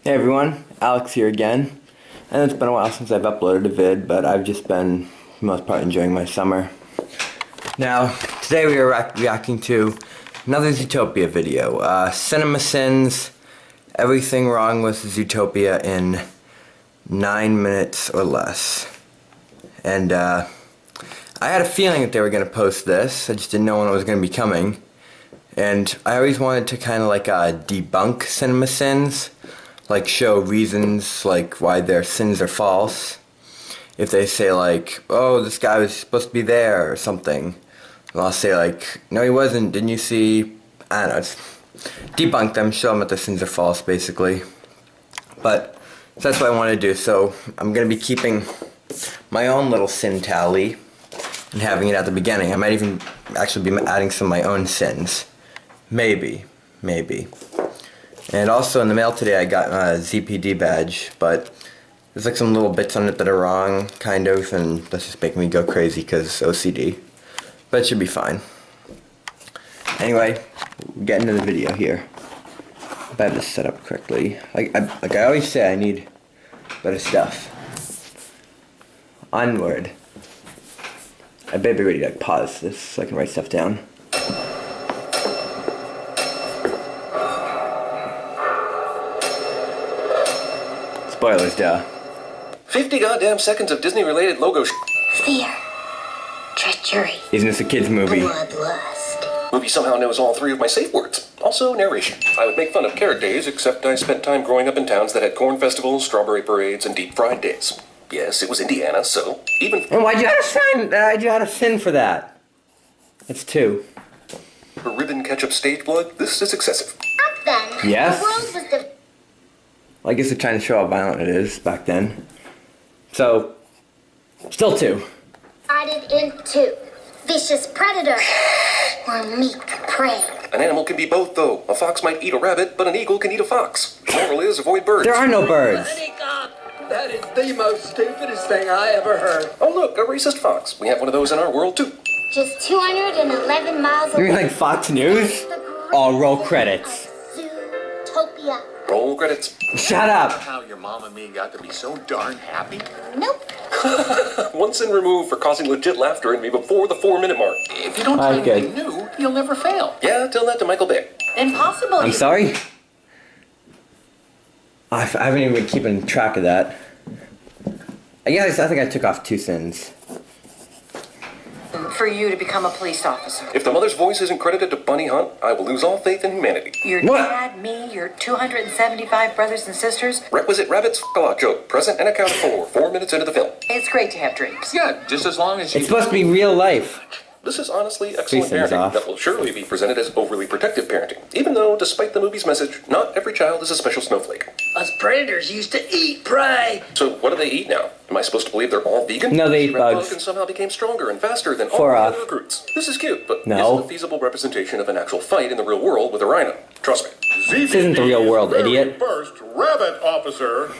Hey everyone, Alex here again. And it's been a while since I've uploaded a vid, but I've just been, for the most part, enjoying my summer. Now, today we are reacting to another Zootopia video. Cinema Sins, everything wrong with Zootopia in 9 minutes or less. And I had a feeling that they were going to post this, I just didn't know when it was going to be coming. And I always wanted to kind of like debunk Cinema Sins. Like show reasons like why their sins are false. If they say like, oh, this guy was supposed to be there or something, and I'll say like, no he wasn't, didn't you see? I don't know, just debunk them, show them that their sins are false basically. But so that's what I want to do. So I'm going to be keeping my own little sin tally and having it at the beginning. I might even actually be adding some of my own sins. Maybe. And also in the mail today I got a ZPD badge, but there's like some little bits on it that are wrong, kind of, and that's just making me go crazy because OCD. But it should be fine. Anyway, we'll get into the video here. If I have this set up correctly. Like I always say, I need better stuff. Onward. I better be ready to pause this so I can write stuff down. Spoilers, duh. 50 goddamn seconds of Disney-related logo Fear. Treachery. Isn't this a kid's movie? Bloodlust. Movie somehow knows all three of my safe words. Also, narration. I would make fun of carrot days, except I spent time growing up in towns that had corn festivals, strawberry parades, and deep-fried days. Yes, it was Indiana, so even... And why'd you add a sin for that? It's 2. For ribbon ketchup stage blood, this is excessive. Back then, Yes. the world was the... Well, I guess they're trying to show how violent it is back then. So, still 2. divided into vicious predator or meek prey. An animal can be both, though. A fox might eat a rabbit, but an eagle can eat a fox. The moral is avoid birds. There are no birds. That is the most stupidest thing I ever heard. Oh look, a racist fox. We have one of those in our world, too. Just 211 miles You away. mean like Fox News? Oh, roll credits. Zootopia. Roll credits. Shut up. How your mom and me got to be so darn happy. Nope. One sin removed for causing legit laughter in me before the 4-minute mark. If you don't try anything new, you'll never fail. Yeah, tell that to Michael Bay. Impossible. I'm sorry? I haven't even been keeping track of that. I think I took off 2 sins. For you to become a police officer. If the mother's voice isn't credited to Bunny Hunt, I will lose all faith in humanity. Your What? dad, me, your 275 brothers and sisters. Requisite rabbits, joke, present and accounted for, 4 minutes into the film. It's great to have dreams. Yeah, just as long as you... It's supposed to be real life. This is honestly excellent things parenting off. that will surely be presented as overly protective parenting. Even though, despite the movie's message, not every child is a special snowflake. Us predators used to eat prey. So what do they eat now? Am I supposed to believe they're all vegan? No, they eat Red bugs. Pelican somehow became stronger and faster than all For the us. other recruits. This is cute, but No. isn't a feasible representation of an actual fight in the real world with a rhino. Trust me. This isn't the real world, idiot. First rabbit officer,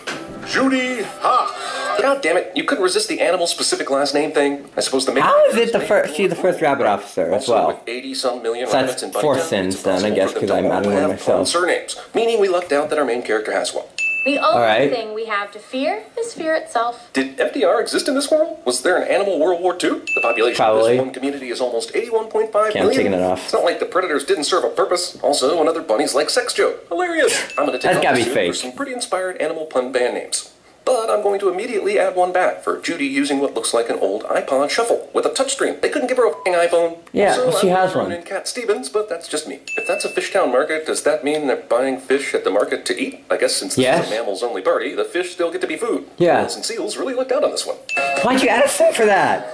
Judy Ha. God damn it, you couldn't resist the animal-specific last name thing. I suppose the main... How is it the first rabbit officer as Also, well? with 80-some million So rabbits that's in Bunny 4 Town, sins it's then, I impossible guess, for them 'cause to I'm all adding one have myself. fun surnames, meaning we lucked out that our main character has one. The only Alright. thing we have to fear is fear itself. Did FDR exist in this world? Was there an animal World War II? The population Probably. of this one community is almost 81.5 Okay, I'm million. taking it off. It's not like the predators didn't serve a purpose. Also, another bunny's like sex joke. Hilarious. I'm going to take That's off gotta the be suit fake. for some pretty inspired animal pun band names. But I'm going to immediately add one back for Judy using what looks like an old iPod Shuffle with a touchscreen. They couldn't give her a f***ing iPhone. Yeah, so she I'm has throwing one. in Cat Stevens, but that's just me. If that's a Fishtown market, does that mean they're buying fish at the market to eat? I guess since this Yes. is a mammals-only party, the fish still get to be food. Yeah. Whales and seals really lucked out on this one. Why'd you add a sin for that?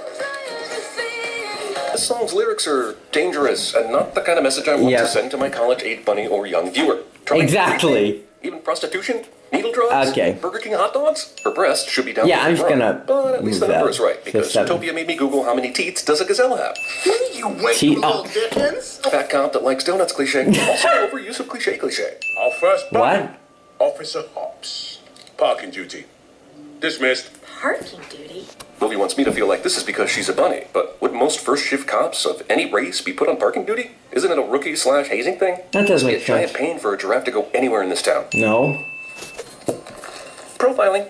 This song's lyrics are dangerous and not the kind of message I want Yeah. to send to my college-age bunny or young viewer. Try Exactly. even prostitution, needle drugs, Okay. Burger King hot dogs. Her breast should be down. Yeah, I'm just wrong. gonna But at least move the number that is right to because 7. Zootopia made me Google how many teats does a gazelle have. You wait, She- little oh. Dickens. Fat cop that likes donuts cliche. Also overuse of cliche. Our first What? bunny, Officer Hops. Parking duty. Dismissed. Parking duty? Movie wants me to feel like this is because she's a bunny, but would most first shift cops of any race be put on parking duty? Isn't it a rookie/hazing thing? That does Must be make a giant sense. pain for a giraffe to go anywhere in this town. No. profiling.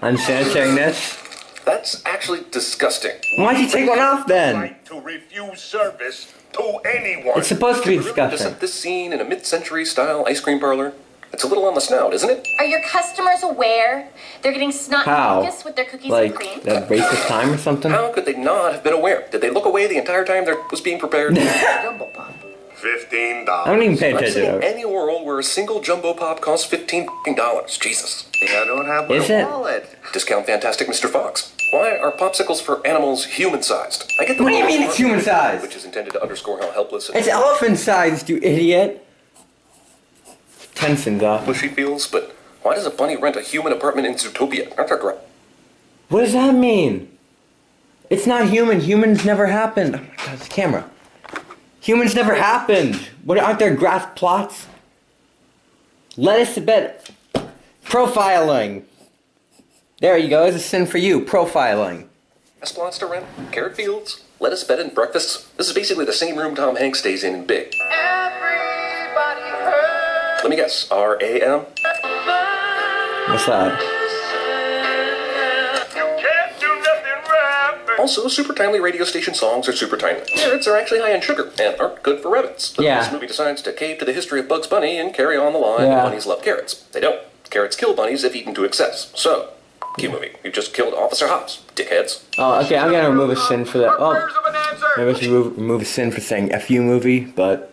Unsanitariness. That's actually disgusting. Why'd you take one off then? Right to refuse service to anyone. It's supposed to be Really disgusting. set this scene in a mid-century style ice cream parlor? It's a little on the snout, isn't it? Are your customers aware they're getting snot How? and mucus with their cookies and Like, cream? that racist time or something? How could they not have been aware? Did they look away the entire time there was being prepared? Jumbo Pop. $15. I don't even pay I'm attention seeing to it. any world where a single jumbo pop costs $15. Jesus. I don't have Is my it? wallet. Discount Fantastic Mr. Fox. Why are popsicles for animals human-sized? I get the What do you mean it's human sized? which is intended to underscore how helpless and It's elephant sized, you idiot. 10 cents off. helpless she feels, but why does a bunny rent a human apartment in Zootopia? Aren't there What does that mean? It's not human. Humans never happened. Oh my god, it's the camera. Humans never happened. What, aren't there grass plots? Lettuce to bed. Profiling. There you go. It's a sin for you. Profiling. grass plots to rent? Carrot fields? Lettuce bed and breakfasts? This is basically the same room Tom Hanks stays in Big. Let me guess. R-A-M? What's that? Also, super timely radio station songs are super timely. Carrots are actually high in sugar and aren't good for rabbits. But Yeah. this movie decides to cave to the history of Bugs Bunny and carry on the line Yeah. that bunnies love carrots. They don't. Carrots kill bunnies if eaten to excess. So, cue movie. You just killed Officer Hobbs, dickheads. Oh, okay. I'm gonna remove a sin for that. Oh, maybe I should remove a sin for saying "fu" movie, but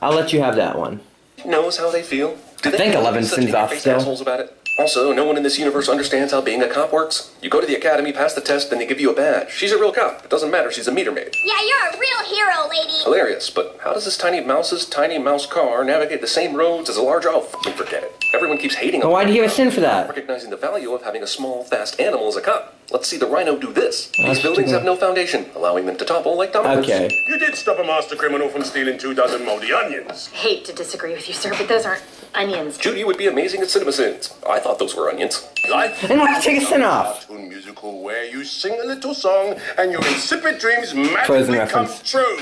I'll let you have that one. Knows how they feel. Do they think feel 11 such sins off in-your-face still. assholes about it? Also, no one in this universe understands how being a cop works. You go to the academy, pass the test, then they give you a badge. She's a real cop. It doesn't matter. She's a meter maid. Yeah, you're a real hero, lady. Hilarious, but how does this tiny mouse's tiny mouse car navigate the same roads as a large owl? Forget it. Everyone keeps hating on Well, why do you give a sin for that? recognizing the value of having a small, fast animal as a cop. Let's see the rhino do this. That's These buildings too have no foundation, allowing them to topple like dominoes. Okay. You did stop a master criminal from stealing 2 dozen moldy onions. Hate to disagree with you, sir, but those aren't onions. Judy would be amazing at cinema sins. I thought those were onions. Life And why take a sin off? cartoon musical where you sing a little song and your insipid dreams Frozen magically come reference. true.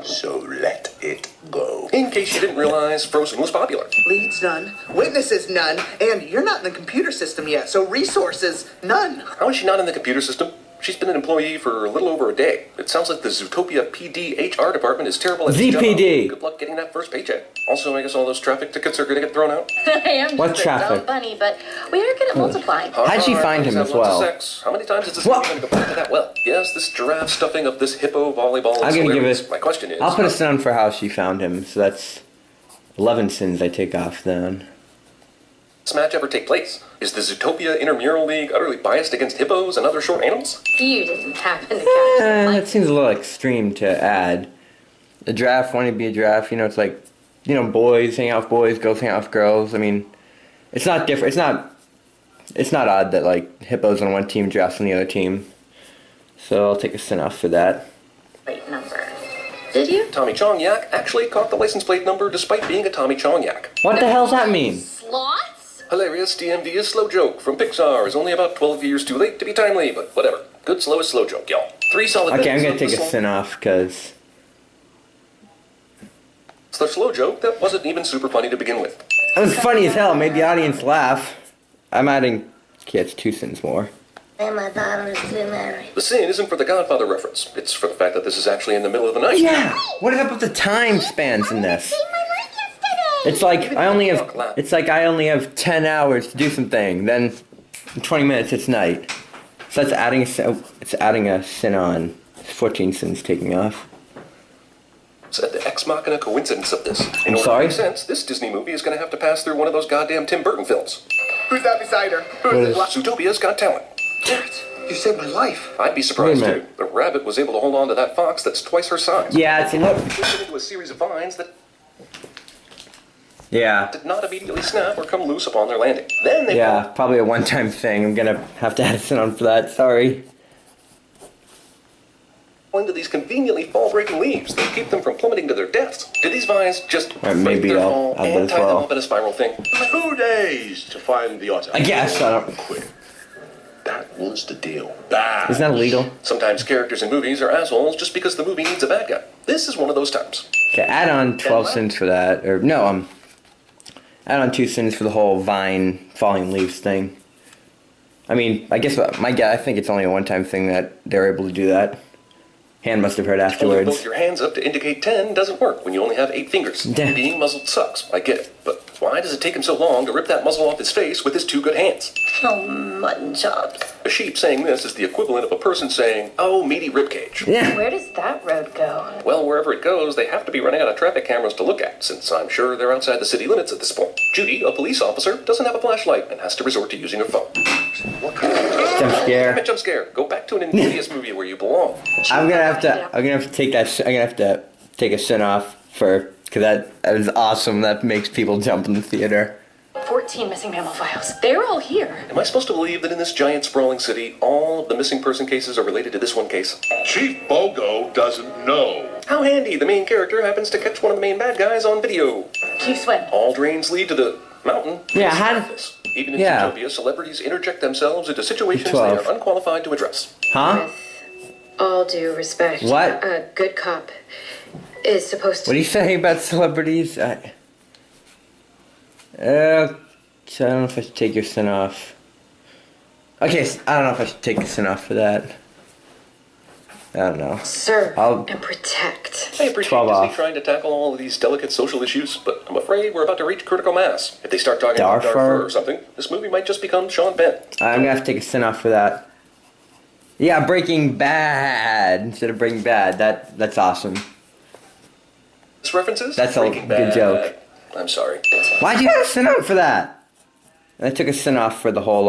So let it go. In case you didn't realize, Frozen was popular. Leads none, witnesses none, and you're not in the computer system yet, so resources none. How is she not in the computer system? She's been an employee for a little over a day. It sounds like the Zootopia PD HR department is terrible at its job. ZPD. Good luck getting that first paycheck. Also, I guess all those traffic tickets are going to get thrown out. I am What just a traffic? dumb bunny, but we are good at multiplying. How'd she find him Have as lots of well? sex. How many times is this What? going to go back to that well? Yes, this giraffe stuffing of this hippo volleyball is I'm gonna give hilarious. it. My question is... I'll put a sin on for how she found him. So that's 11 sins I take off then. Does this match ever take place? Is the Zootopia Intramural League utterly biased against hippos and other short animals? You didn't happen to catch That seems a little extreme to add. A giraffe wanting to be a giraffe, you know, it's like, you know, boys hang out with boys, girls hang out with girls. I mean, it's not different. It's not odd that like hippos on one team, giraffes on the other team. So I'll take a sin off for that. plate number. Did you? Tommy Chong Yak actually caught the license plate number despite being a Tommy Chong Yak. What the hell's that mean? Sloths? Hilarious DMV is slow joke from Pixar is only about 12 years too late to be timely, but whatever. Good slow is slow joke, y'all. 3 solid Okay, I'm minutes gonna of take the a slow- sin off because It's the slow joke that wasn't even super funny to begin with. it was funny as hell. Made the audience laugh. I'm adding. Okay, it's 2 sins more. And my daughter is still married. The sin isn't for the Godfather reference. It's for the fact that this is actually in the middle of the night. Yeah. What is up with the time spans in this? See my life yesterday. It's like I only have 10 hours to do something. Then in 20 minutes it's night. So that's adding a sin on. 14 sins taking off. Said the ex machina coincidence of this. I'm In order sorry? to make sense, this Disney movie is going to have to pass through one of those goddamn Tim Burton films. Who's that beside her? What Who's is- it? Zootopia's Got Talent. You saved my life. I'd be surprised Wait a too. minute. The rabbit was able to hold on to that fox that's twice her size. Yeah, it's a look. Pushed it into a series of vines that Yeah. did not immediately snap or come loose upon their landing. Then they Yeah, probably a one-time thing. I'm gonna have to add a sin on for that. Sorry. fall into these conveniently fall-breaking leaves that keep them from plummeting to their deaths. Did these vines just Alright, maybe their I'll fall add that and as tie them well. up in a spiral thing? 2 days to find the otter. I guess. I don't. Quit. That was the deal. Bad. Isn't that illegal? Sometimes characters in movies are assholes just because the movie needs a bad guy. This is one of those times. Okay, add on 12 sins for that. Or no, Add on 2 sins for the whole vine falling leaves thing. I mean, I guess I think it's only a one-time thing that they're able to do that. Hand must have heard Holding afterwards. both your hands up to indicate 10 doesn't work when you only have 8 fingers. Damn. Being muzzled sucks, I get it. But why does it take him so long to rip that muzzle off his face with his 2 good hands? Oh, mutton chops. A sheep saying this is the equivalent of a person saying, oh, meaty ribcage. Yeah. Where does that road go? Well, wherever it goes, they have to be running out of traffic cameras to look at, since I'm sure they're outside the city limits at this point. Judy, a police officer, doesn't have a flashlight and has to resort to using her phone. Jump scare. Damn it, jump scare. Go back to an Insidious movie where you belong. I'm gonna have to take that. I'm gonna have to take a sin off because that is awesome. That makes people jump in the theater. 14 missing mammal files. They're all here. Am I supposed to believe that in this giant sprawling city, all of the missing person cases are related to this one case? Chief Bogo doesn't know. How handy, the main character happens to catch one of the main bad guys on video. You swim. All drains lead to the mountain. Yeah, how did- This. Even in Yeah. Zootopia, celebrities interject themselves into situations they 12. are unqualified to address. Huh? All due respect. What? A good cop is supposed to. What do you say about celebrities? So I don't know if I should take your sin off. Okay, I don't know if I should take the sin off for that. I don't know. Serve I'll- and protect. I appreciate 12 Disney off. trying to tackle all of these delicate social issues, but I'm afraid we're about to reach critical mass. If they start talking about Darfur? Darfur or something, this movie might just become Sean Penn. I'm gonna have to take a sin off for that. Yeah, Breaking Bad instead of Breaking Bad. That's awesome. This references? That's a Breaking good Bad. joke. I'm sorry. Why'd you have a sin out for that? And I took a sin off for the whole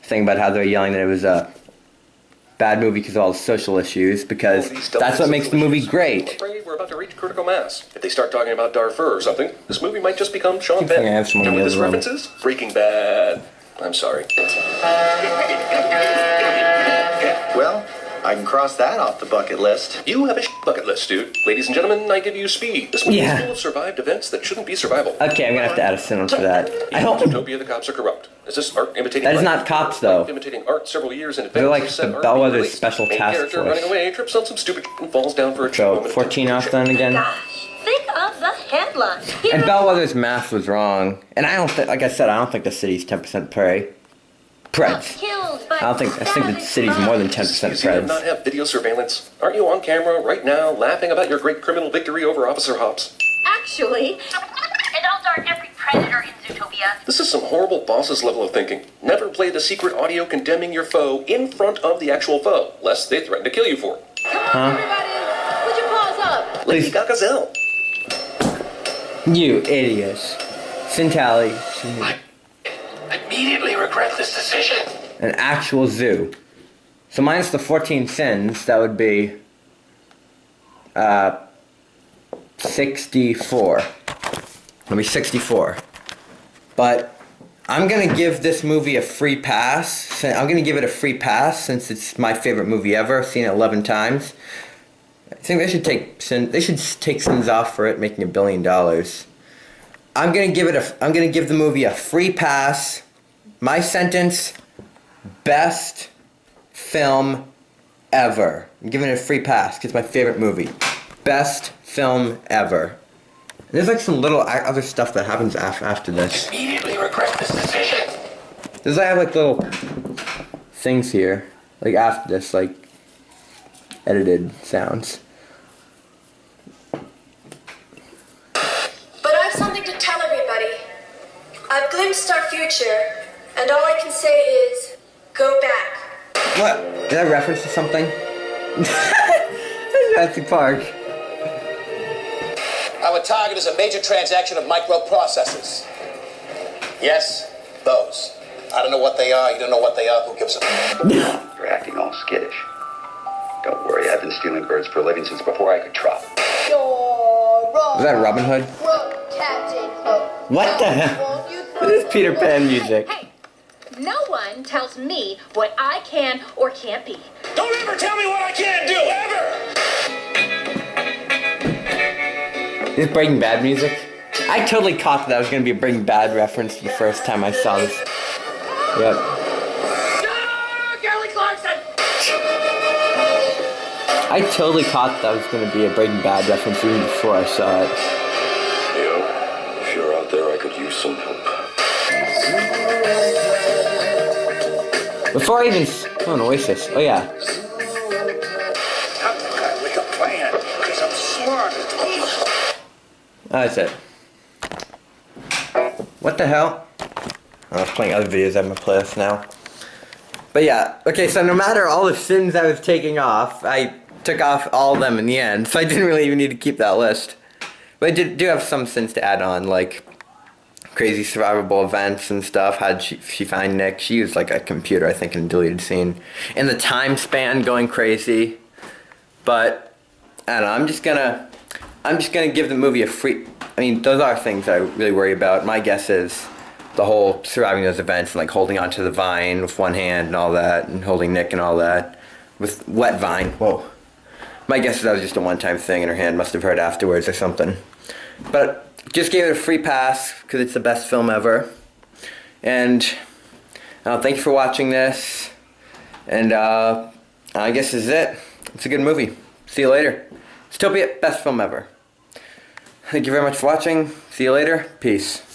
thing about how they're yelling that it was a bad movie because of all the social issues, because All these that's what makes the movie issues. I'm great. afraid we're about to reach critical mass. If they start talking about Darfur or something, this movie might just become Sean Good thing Penn. I have someone And in with the this other room. references? Breaking Bad. I'm sorry. Well, I can cross that off the bucket list. You have a bucket list, dude. Ladies and gentlemen, I give you Speed. This movie Yeah. is full of survived events that shouldn't be survivable. Okay, I'm gonna have to add a sin on for that. I hope Zootopia, the cops are corrupt. Is this art imitating that is life? not cops though. Imitating art several years in advance. They're like of said the art Bellwether being released. Special Main Task character Force. running away, trips on some stupid and falls down for a cheap So moment of 14 off temptation. then again. Gosh, think of the headline. And Bellwether's math was wrong. And I don't think, like I said, I don't think the city's 10% prey. Preds. Killed by I think the city's more than 10% You seem to not Preds. have video surveillance. Aren't you on camera right now laughing about your great criminal victory over Officer Hobbs? Actually, adults aren't every predator in Zootopia. This is some horrible boss's level of thinking. Never play the secret audio condemning your foe in front of the actual foe, lest they threaten to kill you for it. Put your paws up. Lady Gagazelle. You idiots. Sintally. I immediately regret this decision. An actual zoo. So minus the 14 sins, that would be 64. It'll be 64. But I'm gonna give this movie a free pass. I'm gonna give it a free pass since it's my favorite movie ever. I've seen it 11 times. I think they should take sins off for it making $1 billion. I'm gonna give the movie a free pass. My sentence: best film ever. I'm giving it a free pass because it's my favorite movie. Best film ever. And there's like some little other stuff that happens after this. Immediately regret this decision. There's I have like little things here, like after this, like edited sounds. But I've something to tell everybody. I've glimpsed our future, and all I can say is, go back. What? Is that a reference to something? Jurassic Park. Our target is a major transaction of microprocessors. Yes, those. I don't know what they are, you don't know what they are, who gives a... You're acting all skittish. Don't worry, I've been stealing birds for a living since before I could trot. Is that Robin Hood? What the hell? What is Peter Pan music? Hey, no one tells me what I can or can't be. Don't ever tell me what I can't do, ever! Is Breaking Bad music? I totally caught that was going to be a Breaking Bad reference the first time I saw this. Yep. Kelly Clarkson! I totally caught that was going to be a Breaking Bad reference even before I saw it. Yo, if you're out there, could use some help. Before I even... Oh, an oasis. Oh, yeah. With a plan, because I'm smart. Oh, that's it. What the hell? I was playing other videos on my playlist now. But yeah, okay, so no matter all the sins I was taking off, I took off all of them in the end, so I didn't really even need to keep that list. But I do have some sins to add on, like crazy survivable events and stuff. How'd she find Nick? She used like a computer, I think, in a deleted scene. And the time span going crazy. But I don't know, I'm just gonna give the movie a free... I mean, those are things I really worry about. My guess is the whole surviving those events and like holding onto the vine with one hand and all that, and holding Nick and all that with wet vine. Whoa. My guess is that was just a one-time thing and her hand must have hurt afterwards or something. But just gave it a free pass because it's the best film ever. And thank you for watching this. And I guess this is it. It's a good movie. See you later. Zootopia, best film ever. Thank you very much for watching. See you later. Peace.